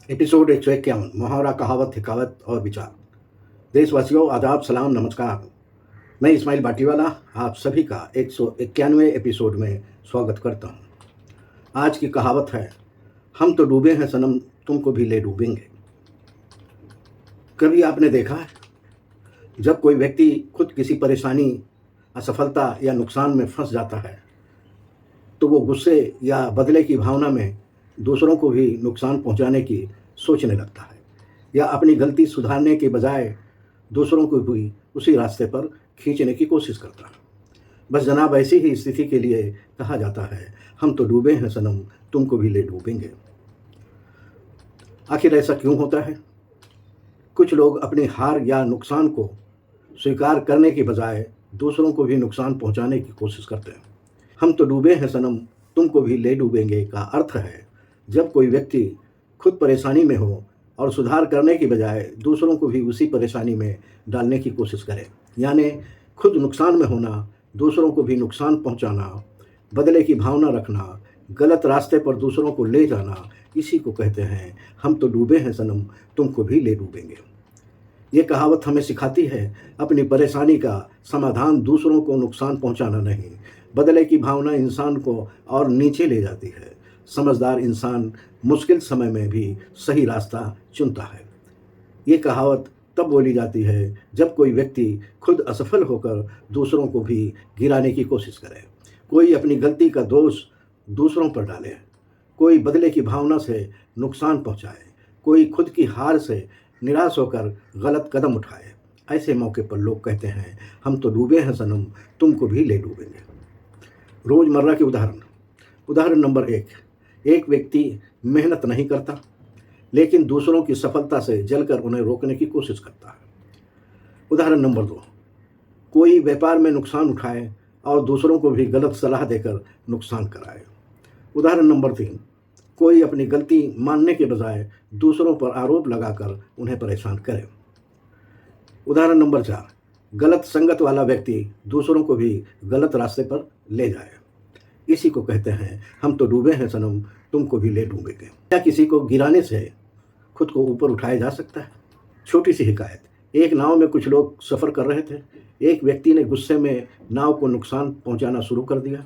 Episode 151 मुहावरा कहावत हिकावत और विचार। देशवासियों, आदाब, सलाम, नमस्कार। मैं इस्माइल बाटीवाला आप सभी का 191वें एपिसोड में स्वागत करता हूँ। आज की कहावत है, हम तो डूबे हैं सनम, तुमको भी ले डूबेंगे। कभी आपने देखा है, जब कोई व्यक्ति खुद किसी परेशानी, असफलता या नुकसान में फंस जाता है तो वो गुस्से या बदले की भावना में दूसरों को भी नुकसान पहुंचाने की सोचने लगता है, या अपनी गलती सुधारने के बजाय दूसरों को भी उसी रास्ते पर खींचने की कोशिश करता है। बस जनाब, ऐसी ही स्थिति के लिए कहा जाता है, हम तो डूबे हैं सनम, तुमको भी ले डूबेंगे। आखिर ऐसा क्यों होता है? कुछ लोग अपनी हार या नुकसान को स्वीकार करने के बजाय दूसरों को भी नुकसान पहुंचाने की कोशिश करते हैं। हम तो डूबे हैं सनम, तुमको भी ले डूबेंगे का अर्थ है, जब कोई व्यक्ति खुद परेशानी में हो और सुधार करने की बजाय दूसरों को भी उसी परेशानी में डालने की कोशिश करे, यानी खुद नुकसान में होना, दूसरों को भी नुकसान पहुंचाना, बदले की भावना रखना, गलत रास्ते पर दूसरों को ले जाना, इसी को कहते हैं हम तो डूबे हैं सनम, तुमको भी ले डूबेंगे। ये कहावत हमें सिखाती है, अपनी परेशानी का समाधान दूसरों को नुकसान पहुंचाना नहीं, बदले की भावना इंसान को और नीचे ले जाती है। समझदार इंसान मुश्किल समय में भी सही रास्ता चुनता है। ये कहावत तब बोली जाती है जब कोई व्यक्ति खुद असफल होकर दूसरों को भी गिराने की कोशिश करे, कोई अपनी गलती का दोष दूसरों पर डाले, कोई बदले की भावना से नुकसान पहुंचाए, कोई खुद की हार से निराश होकर गलत कदम उठाए। ऐसे मौके पर लोग कहते हैं, हम तो डूबे हैं सनम, तुमको भी ले डूबेंगे। रोज़मर्रा के उदाहरण नंबर 1, एक व्यक्ति मेहनत नहीं करता लेकिन दूसरों की सफलता से जलकर उन्हें रोकने की कोशिश करता है। उदाहरण नंबर 2, कोई व्यापार में नुकसान उठाए और दूसरों को भी गलत सलाह देकर नुकसान कराए। उदाहरण नंबर 3, कोई अपनी गलती मानने के बजाय दूसरों पर आरोप लगाकर उन्हें परेशान करे। उदाहरण नंबर 4, गलत संगत वाला व्यक्ति दूसरों को भी गलत रास्ते पर ले जाए। इसी को कहते हैं, हम तो डूबे हैं सनम, तुमको भी ले डूबेंगे। क्या किसी को गिराने से खुद को ऊपर उठाया जा सकता है? छोटी सी हिकायत। एक नाव में कुछ लोग सफ़र कर रहे थे। एक व्यक्ति ने गुस्से में नाव को नुकसान पहुंचाना शुरू कर दिया।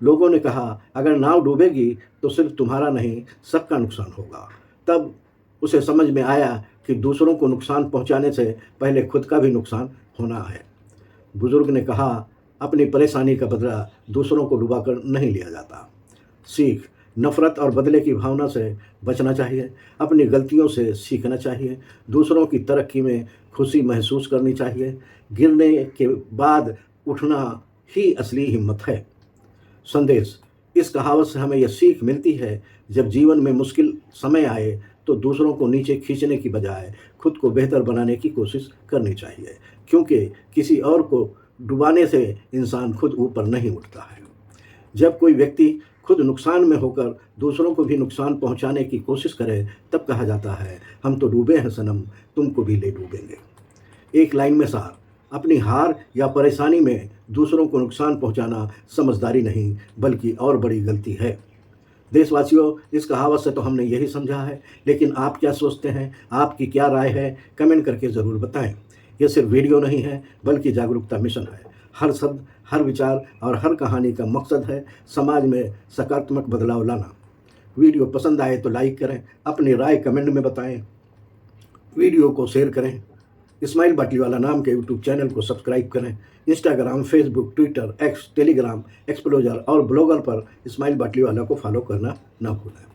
लोगों ने कहा, अगर नाव डूबेगी तो सिर्फ तुम्हारा नहीं, सबका नुकसान होगा। तब उसे समझ में आया कि दूसरों को नुकसान पहुंचाने से पहले खुद का भी नुकसान होना है। बुजुर्ग ने कहा, अपनी परेशानी का बदला दूसरों को डुबाकर नहीं लिया जाता। सीख, नफ़रत और बदले की भावना से बचना चाहिए, अपनी गलतियों से सीखना चाहिए, दूसरों की तरक्की में खुशी महसूस करनी चाहिए। गिरने के बाद उठना ही असली हिम्मत है। संदेश, इस कहावत से हमें यह सीख मिलती है, जब जीवन में मुश्किल समय आए तो दूसरों को नीचे खींचने की बजाय खुद को बेहतर बनाने की कोशिश करनी चाहिए, क्योंकि किसी और को डुबाने से इंसान खुद ऊपर नहीं उठता है। जब कोई व्यक्ति खुद नुकसान में होकर दूसरों को भी नुकसान पहुंचाने की कोशिश करे, तब कहा जाता है, हम तो डूबे हैं सनम, तुमको भी ले डूबेंगे। एक लाइन में सार, अपनी हार या परेशानी में दूसरों को नुकसान पहुंचाना समझदारी नहीं बल्कि और बड़ी गलती है। देशवासियों, इस कहावत से तो हमने यही समझा है, लेकिन आप क्या सोचते हैं? आपकी क्या राय है? कमेंट करके ज़रूर बताएं। यह सिर्फ वीडियो नहीं है बल्कि जागरूकता मिशन है। हर शब्द, हर विचार और हर कहानी का मकसद है समाज में सकारात्मक बदलाव लाना। वीडियो पसंद आए तो लाइक करें, अपनी राय कमेंट में बताएं, वीडियो को शेयर करें। इस्माइल बाटीवाला नाम के यूट्यूब चैनल को सब्सक्राइब करें। Instagram, Facebook, Twitter, x, Telegram, एक्सप्लोजर और ब्लॉगर पर इस्माइल बाटीवाला को फॉलो करना ना भूलें।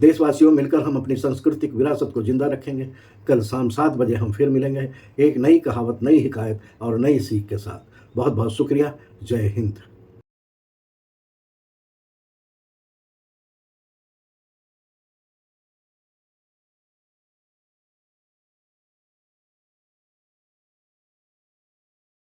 देशवासियों, मिलकर हम अपनी सांस्कृतिक विरासत को जिंदा रखेंगे। कल शाम 7 बजे हम फिर मिलेंगे, एक नई कहावत, नई हिकायत और नई सीख के साथ। बहुत बहुत शुक्रिया। जय हिंद।